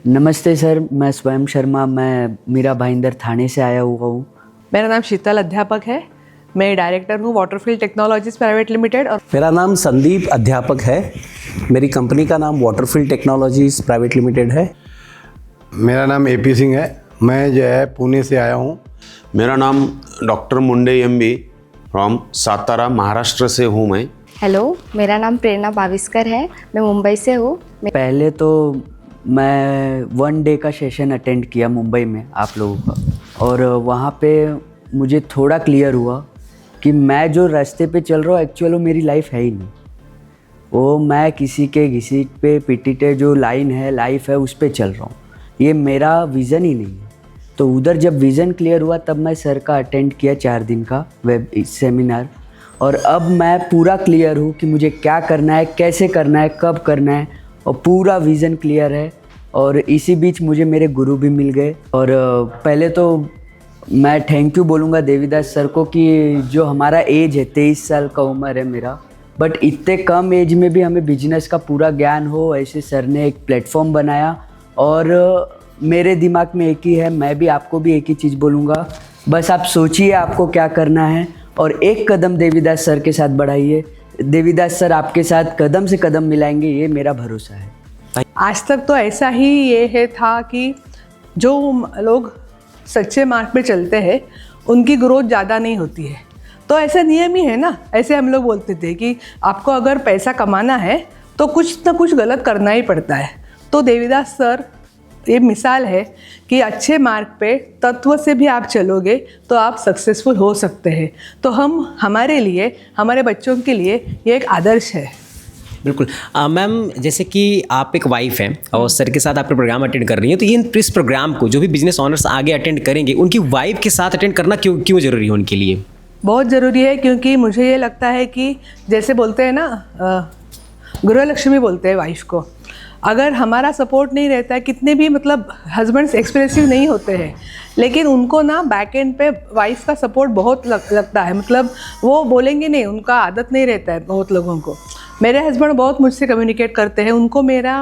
नमस्ते सर, मैं स्वयं शर्मा, मैं मीरा भाईंदर थाने से आया हुआ हूँ। मेरा नाम शीतल अध्यापक है। मैं डायरेक्टर हूँ वाटरफील्ड टेक्नोलॉजीज प्राइवेट लिमिटेड। और मेरा नाम संदीप अध्यापक है। मेरी कंपनी का नाम वाटरफील्ड टेक्नोलॉजीज प्राइवेट लिमिटेड है। मेरा नाम AP सिंह है। मैं जो है पुणे से आया हूँ। मेरा नाम doctor Munde MB from Satara Maharashtra से हूँ मैं। हेलो, मेरा नाम प्रेरणा बाविस्कर है। मैं मुंबई से हूँ। पहले तो मैं 1 डे का सेशन अटेंड किया मुंबई में आप लोगों का, और वहाँ पे मुझे थोड़ा क्लियर हुआ कि मैं जो रास्ते पे चल रहा हूँ एक्चुअली मेरी लाइफ है ही नहीं। वो मैं किसी पे पीटीटे जो लाइन है, लाइफ है, उस पे चल रहा हूँ। ये मेरा विज़न ही नहीं है। तो उधर जब विज़न क्लियर हुआ तब मैं सर का अटेंड किया 4 दिन का वेब सेमिनार, और अब मैं पूरा क्लियर हूँ कि मुझे क्या करना है, कैसे करना है, कब करना है, और पूरा विज़न क्लियर है। और इसी बीच मुझे मेरे गुरु भी मिल गए। और पहले तो मैं थैंक यू बोलूँगा देवीदास सर को कि जो हमारा एज है 23 साल का उम्र है मेरा, बट इतने कम एज में भी हमें बिजनेस का पूरा ज्ञान हो, ऐसे सर ने एक प्लेटफॉर्म बनाया। और मेरे दिमाग में एक ही है, मैं भी आपको भी एक ही चीज़ बोलूँगा, बस आप सोचिए आपको क्या करना है और एक कदम देवीदास सर के साथ बढ़ाइए। देवीदास सर आपके साथ कदम से कदम मिलाएंगे, ये मेरा भरोसा है। आज तक तो ऐसा ही ये है था कि जो लोग सच्चे मार्ग पे चलते हैं उनकी ग्रोथ ज़्यादा नहीं होती है। तो ऐसा नियम ही है ना। ऐसे हम लोग बोलते थे कि आपको अगर पैसा कमाना है तो कुछ ना कुछ गलत करना ही पड़ता है। तो देवीदास सर ये मिसाल है कि अच्छे मार्ग पे तत्व से भी आप चलोगे तो आप सक्सेसफुल हो सकते हैं। तो हमारे लिए, हमारे बच्चों के लिए ये एक आदर्श है। बिल्कुल। मैम, जैसे कि आप एक वाइफ हैं और सर के साथ आपके प्रोग्राम अटेंड कर रही हैं, तो इस प्रोग्राम को जो भी बिजनेस ऑनर्स आगे अटेंड करेंगे उनकी वाइफ के साथ अटेंड करना क्यों ज़रूरी है उनके लिए? बहुत ज़रूरी है, क्योंकि मुझे ये लगता है कि जैसे बोलते हैं ना, गृहलक्ष्मी बोलते हैं वाइफ को। अगर हमारा सपोर्ट नहीं रहता है, कितने भी मतलब हस्बैंड्स एक्सप्रेसिव नहीं होते हैं, लेकिन उनको ना बैक एंड पे वाइफ का सपोर्ट बहुत लगता है। मतलब वो बोलेंगे नहीं, उनका आदत नहीं रहता है बहुत लोगों को। मेरे हस्बैंड बहुत मुझसे कम्युनिकेट करते हैं। उनको मेरा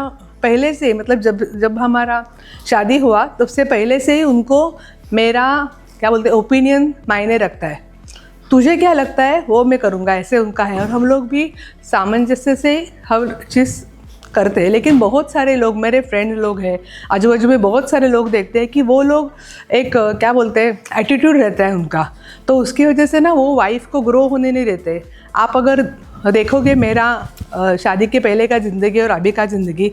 पहले से, मतलब जब हमारा शादी हुआ तब से पहले से ही उनको मेरा क्या बोलते हैं ओपिनियन मायने रखता है। तुझे क्या लगता है वो मैं करूँगा, ऐसे उनका है। और हम लोग भी सामंजस्य से हर चीज़ करते हैं। लेकिन बहुत सारे लोग, मेरे फ्रेंड लोग हैं, आजू बाजू में बहुत सारे लोग देखते हैं कि वो लोग एक क्या बोलते हैं एटीट्यूड रहता है उनका, तो उसकी वजह से ना वो वाइफ को ग्रो होने नहीं देते। आप अगर देखोगे मेरा शादी के पहले का ज़िंदगी और अभी का ज़िंदगी,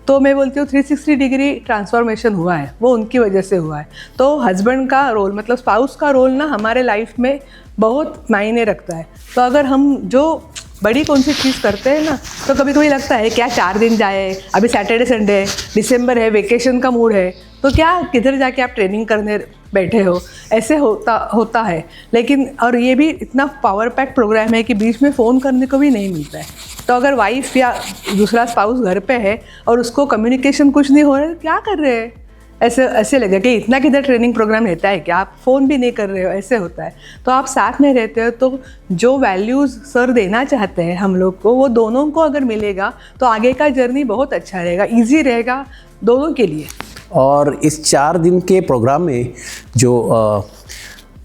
तो मैं बोलती हूँ 360 डिग्री ट्रांसफॉर्मेशन हुआ है, वो उनकी वजह से हुआ है। तो हस्बैंड का रोल, मतलब स्पाउस का रोल ना हमारे लाइफ में बहुत मायने रखता है। तो अगर हम जो बड़ी कौन सी चीज़ करते हैं ना, तो कभी कभी लगता है क्या 4 दिन जाए, अभी सैटरडे संडे है, दिसंबर है, वेकेशन का मूड है, तो क्या किधर जाके आप ट्रेनिंग करने बैठे हो, ऐसे होता है। लेकिन और ये भी इतना पावर पैक प्रोग्राम है कि बीच में फ़ोन करने को भी नहीं मिलता है। तो अगर वाइफ या दूसरा स्पाउस घर पे है और उसको कम्युनिकेशन कुछ नहीं हो रहा है, क्या कर रहे हैं, ऐसे लगे कि इतना किधर ट्रेनिंग प्रोग्राम रहता है कि आप फ़ोन भी नहीं कर रहे हो, ऐसे होता है। तो आप साथ में रहते हो तो जो वैल्यूज़ सर देना चाहते हैं हम लोग को, वो दोनों को अगर मिलेगा तो आगे का जर्नी बहुत अच्छा रहेगा, ईजी रहेगा दोनों के लिए। और इस 4 दिन के प्रोग्राम में जो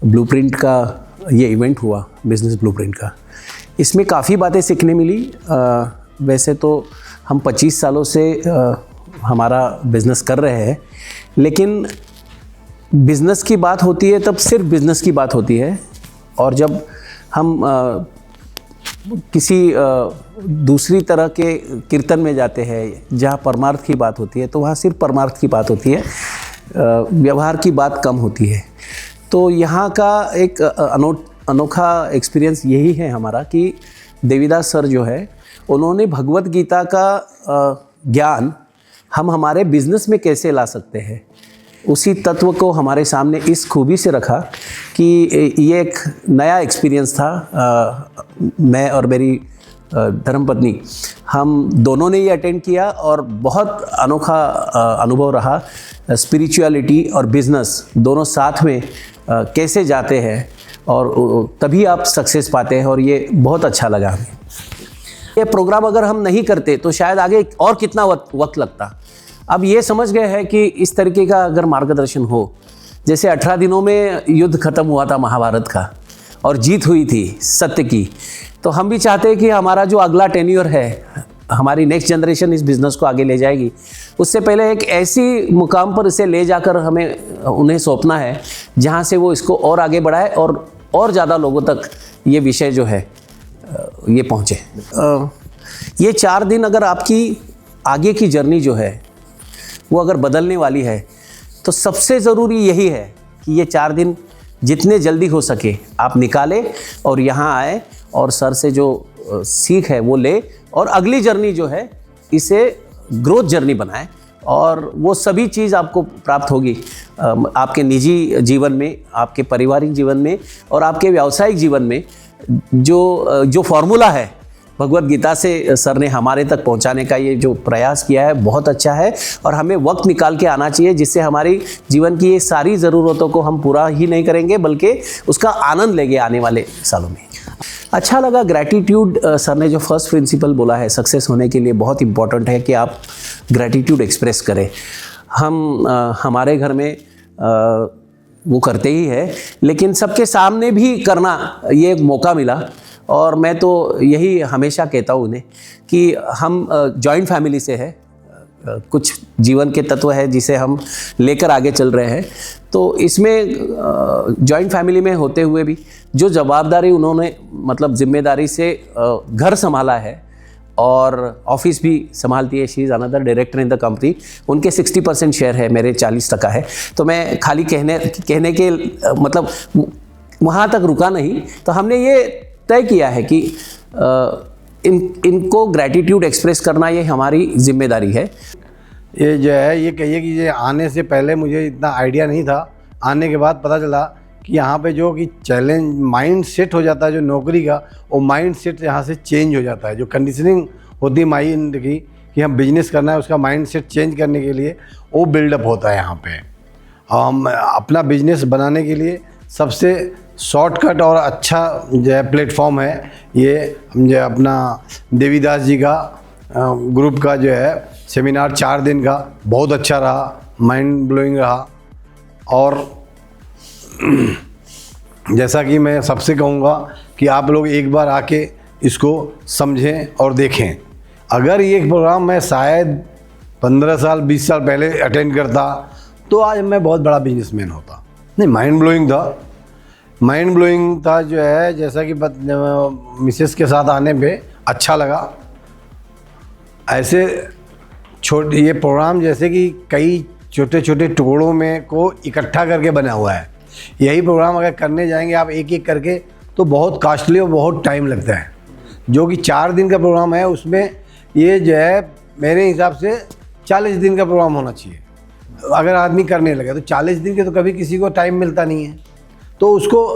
ब्लूप्रिंट का ये इवेंट हुआ, बिजनेस ब्लूप्रिंट का, इसमें काफ़ी बातें सीखने मिली। वैसे तो हम 25 सालों से हमारा बिज़नेस कर रहे हैं, लेकिन बिज़नेस की बात होती है तब सिर्फ बिज़नेस की बात होती है। और जब हम किसी दूसरी तरह के कीर्तन में जाते हैं जहाँ परमार्थ की बात होती है, तो वहाँ सिर्फ परमार्थ की बात होती है, व्यवहार की बात कम होती है। तो यहाँ का एक अनोखा एक्सपीरियंस यही है हमारा कि देवीदास सर जो है, उन्होंने भगवत गीता का ज्ञान हम हमारे बिज़नेस में कैसे ला सकते हैं, उसी तत्व को हमारे सामने इस खूबी से रखा कि ये एक नया एक्सपीरियंस था। मैं और मेरी धर्मपत्नी, हम दोनों ने ये अटेंड किया और बहुत अनोखा अनुभव रहा। स्पिरिचुअलिटी और बिज़नेस दोनों साथ में कैसे जाते हैं और तभी आप सक्सेस पाते हैं, और ये बहुत अच्छा लगा हमें। ये प्रोग्राम अगर हम नहीं करते तो शायद आगे और कितना वक्त लगता। अब ये समझ गए हैं कि इस तरीके का अगर मार्गदर्शन हो, जैसे 18 दिनों में युद्ध खत्म हुआ था महाभारत का और जीत हुई थी सत्य की, तो हम भी चाहते हैं कि हमारा जो अगला टेन्योर है, हमारी नेक्स्ट जनरेशन इस बिज़नेस को आगे ले जाएगी, उससे पहले एक ऐसी मुकाम पर इसे ले जाकर हमें उन्हें सौंपना है जहाँ से वो इसको और आगे बढ़ाए और ज़्यादा लोगों तक ये विषय जो है ये पहुँचे। ये 4 दिन अगर आपकी आगे की जर्नी जो है वो अगर बदलने वाली है, तो सबसे ज़रूरी यही है कि ये 4 दिन जितने जल्दी हो सके आप निकालें और यहाँ आए और सर से जो सीख है वो ले और अगली जर्नी जो है इसे ग्रोथ जर्नी बनाएं, और वो सभी चीज़ आपको प्राप्त होगी आपके निजी जीवन में, आपके पारिवारिक जीवन में और आपके व्यावसायिक जीवन में। जो फॉर्मूला है भगवत गीता से सर ने हमारे तक पहुंचाने का ये जो प्रयास किया है बहुत अच्छा है, और हमें वक्त निकाल के आना चाहिए जिससे हमारी जीवन की ये सारी ज़रूरतों को हम पूरा ही नहीं करेंगे बल्कि उसका आनंद लेंगे आने वाले सालों में। अच्छा लगा ग्रैटिट्यूड, सर ने जो फर्स्ट प्रिंसिपल बोला है सक्सेस होने के लिए बहुत इम्पॉर्टेंट है कि आप ग्रैटिट्यूड एक्सप्रेस करें। हम हमारे घर में वो करते ही है, लेकिन सबके सामने भी करना ये एक मौका मिला, और मैं तो यही हमेशा कहता हूँ उन्हें कि हम जॉइंट फैमिली से है, कुछ जीवन के तत्व है जिसे हम लेकर आगे चल रहे हैं। तो इसमें जॉइंट फैमिली में होते हुए भी जो जवाबदारी उन्होंने मतलब जिम्मेदारी से घर संभाला है और ऑफिस भी संभालती है, she is another director in the company, उनके 60% शेयर है, मेरे 40% है। तो मैं खाली कहने के मतलब वहाँ तक रुका नहीं, तो हमने ये तय किया है कि इनको ग्रैटिट्यूड एक्सप्रेस करना ये हमारी जिम्मेदारी है। ये जो है ये कहिए कि ये आने से पहले मुझे इतना आइडिया नहीं था, आने के बाद पता चला कि यहाँ पे जो कि चैलेंज माइंड सेट हो जाता है जो नौकरी का, वो माइंड सेट यहाँ से चेंज हो जाता है। जो कंडीशनिंग होती है माइंड की कि हम बिजनेस करना है, उसका माइंड सेट चेंज करने के लिए वो बिल्डअप होता है यहाँ पे। हम अपना बिजनेस बनाने के लिए सबसे शॉर्टकट और अच्छा जो है प्लेटफॉर्म है ये हम जो अपना देवीदास जी का ग्रुप का जो है सेमिनार 4 दिन का बहुत अच्छा रहा, माइंड ब्लोइंग रहा। और जैसा कि मैं सबसे कहूँगा कि आप लोग एक बार आके इसको समझें और देखें। अगर ये प्रोग्राम मैं शायद 15 साल 20 साल पहले अटेंड करता तो आज मैं बहुत बड़ा बिजनेसमैन होता। नहीं, माइंड ब्लोइंग था जो है, जैसा कि मिसेस के साथ आने पे अच्छा लगा। ऐसे ये प्रोग्राम जैसे कि कई छोटे छोटे टुकड़ों में को इकट्ठा करके बना हुआ है। यही प्रोग्राम अगर करने जाएंगे आप एक एक करके तो बहुत कॉस्टली और बहुत टाइम लगता है। जो कि 4 दिन का प्रोग्राम है उसमें ये जो है मेरे हिसाब से 40 दिन का प्रोग्राम होना चाहिए। अगर आदमी करने लगे तो 40 दिन के तो कभी किसी को टाइम मिलता नहीं है, तो उसको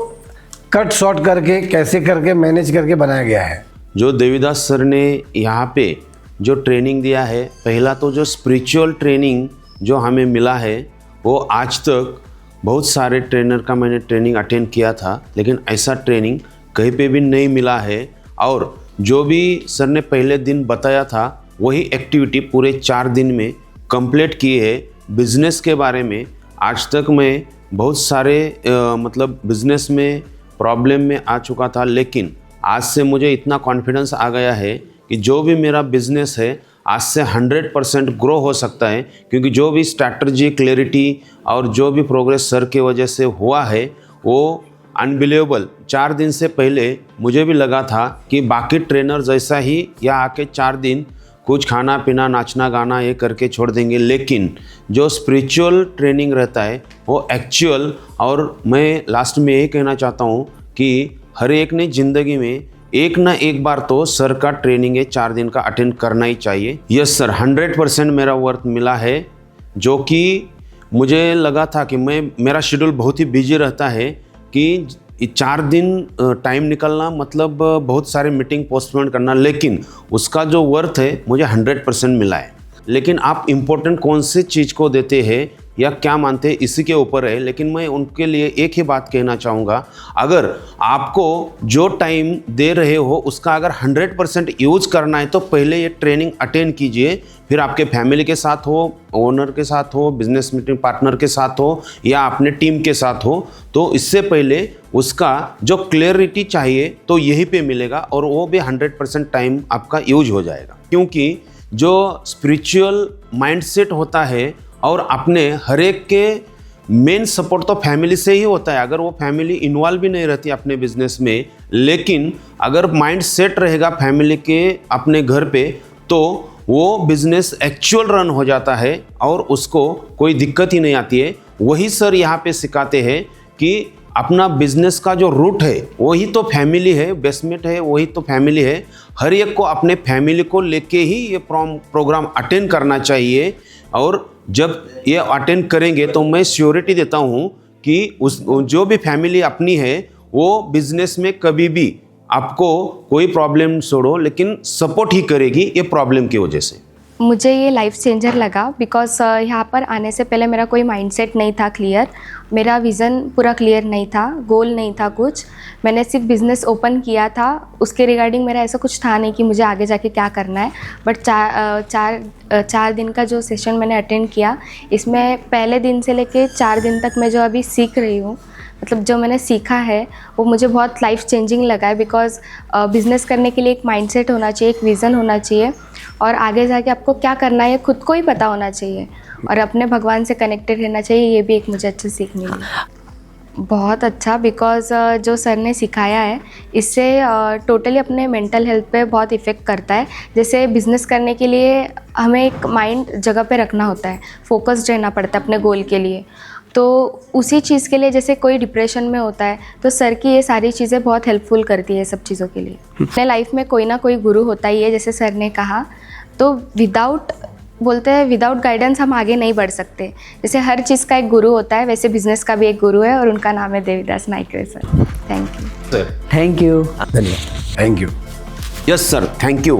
कट शॉर्ट करके कैसे करके मैनेज करके बनाया गया है। जो देवीदास सर ने यहाँ पे जो ट्रेनिंग दिया है, पहला तो जो स्पिरिचुअल ट्रेनिंग जो हमें मिला है वो आज तक बहुत सारे ट्रेनर का मैंने ट्रेनिंग अटेंड किया था, लेकिन ऐसा ट्रेनिंग कहीं पे भी नहीं मिला है। और जो भी सर ने पहले दिन बताया था वही एक्टिविटी पूरे 4 दिन में कंप्लीट की है। बिज़नेस के बारे में आज तक मैं बहुत सारे मतलब बिज़नेस में प्रॉब्लम में आ चुका था, लेकिन आज से मुझे इतना कॉन्फिडेंस आ गया है कि जो भी मेरा बिज़नेस है आज से 100% ग्रो हो सकता है, क्योंकि जो भी स्ट्रैटेजी, क्लैरिटी और जो भी प्रोग्रेस सर के वजह से हुआ है वो अनबिलीवेबल। 4 दिन से पहले मुझे भी लगा था कि बाकी ट्रेनर जैसा ही यहाँ आके 4 दिन कुछ खाना पीना नाचना गाना ये करके छोड़ देंगे, लेकिन जो स्पिरिचुअल ट्रेनिंग रहता है वो एक्चुअल। और मैं लास्ट में ये कहना चाहता हूँ कि हर एक ने ज़िंदगी में एक ना एक बार तो सर का ट्रेनिंग है 4 दिन का अटेंड करना ही चाहिए। यस सर, 100% मेरा वर्थ मिला है। जो कि मुझे लगा था कि मेरा शेड्यूल बहुत ही बिजी रहता है कि 4 दिन टाइम निकलना मतलब बहुत सारे मीटिंग पोस्टपोन करना, लेकिन उसका जो वर्थ है मुझे 100% मिला है। लेकिन आप इम्पोर्टेंट कौन सी चीज़ को देते हैं या क्या मानते हैं इसी के ऊपर है, लेकिन मैं उनके लिए एक ही बात कहना चाहूँगा, अगर आपको जो टाइम दे रहे हो उसका अगर 100% यूज करना है तो पहले ये ट्रेनिंग अटेंड कीजिए, फिर आपके फैमिली के साथ हो, ओनर के साथ हो, बिजनेस मीटिंग पार्टनर के साथ हो या अपने टीम के साथ हो, तो इससे पहले उसका जो क्लियरिटी चाहिए तो यहीं पे मिलेगा और वो भी 100% टाइम आपका यूज हो जाएगा। क्योंकि जो स्पिरिचुअल माइंडसेट होता है और अपने हर एक के मेन सपोर्ट तो फैमिली से ही होता है। अगर वो फैमिली इन्वॉल्व भी नहीं रहती अपने बिजनेस में, लेकिन अगर माइंड सेट रहेगा फैमिली के अपने घर पे, तो वो बिजनेस एक्चुअल रन हो जाता है और उसको कोई दिक्कत ही नहीं आती है। वही सर यहाँ पे सिखाते हैं कि अपना बिजनेस का जो रूट है वही तो फैमिली है, बेसमेंट है वही तो फैमिली है। हर एक को अपने फैमिली को लेके ही ये प्रोग्राम अटेंड करना चाहिए, और जब ये अटेंड करेंगे तो मैं श्योरिटी देता हूँ कि उस जो भी फैमिली अपनी है वो बिजनेस में कभी भी आपको कोई प्रॉब्लम छोड़ो लेकिन सपोर्ट ही करेगी ये प्रॉब्लम की वजह से। मुझे ये लाइफ चेंजर लगा बिकॉज यहाँ पर आने से पहले मेरा कोई माइंडसेट नहीं था क्लियर, मेरा विज़न पूरा क्लियर नहीं था, गोल नहीं था कुछ। मैंने सिर्फ बिज़नेस ओपन किया था, उसके रिगार्डिंग मेरा ऐसा कुछ था नहीं कि मुझे आगे जाके क्या करना है। बट चार दिन का जो सेशन मैंने अटेंड किया, इसमें पहले दिन से लेके 4 दिन तक मैं जो अभी सीख रही हूँ, मतलब जो मैंने सीखा है वो मुझे बहुत लाइफ चेंजिंग लगा है। बिकॉज बिज़नेस करने के लिए एक माइंडसेट होना चाहिए, एक विज़न होना चाहिए, और आगे जाके आपको क्या करना है खुद को ही पता होना चाहिए, और अपने भगवान से कनेक्टेड रहना चाहिए। ये भी एक मुझे अच्छी सीख मिली। बहुत अच्छा, बिकॉज जो सर ने सिखाया है इससे टोटली अपने मेंटल हेल्थ पे बहुत इफ़ेक्ट करता है। जैसे बिज़नेस करने के लिए हमें एक माइंड जगह पे रखना होता है, फोकस्ड रहना पड़ता है अपने गोल के लिए। तो उसी चीज़ के लिए जैसे कोई डिप्रेशन में होता है तो सर की ये सारी चीज़ें बहुत हेल्पफुल करती है सब चीज़ों के लिए। अपने लाइफ में कोई ना कोई गुरु होता ही है, जैसे सर ने कहा। तो विदाउट गाइडेंस हम आगे नहीं बढ़ सकते। जैसे हर चीज़ का एक गुरु होता है, वैसे बिजनेस का भी एक गुरु है और उनका नाम है Devidas Naikare sir. Thank you sir thank you. धन्यवाद। Thank you. Yes sir, thank you.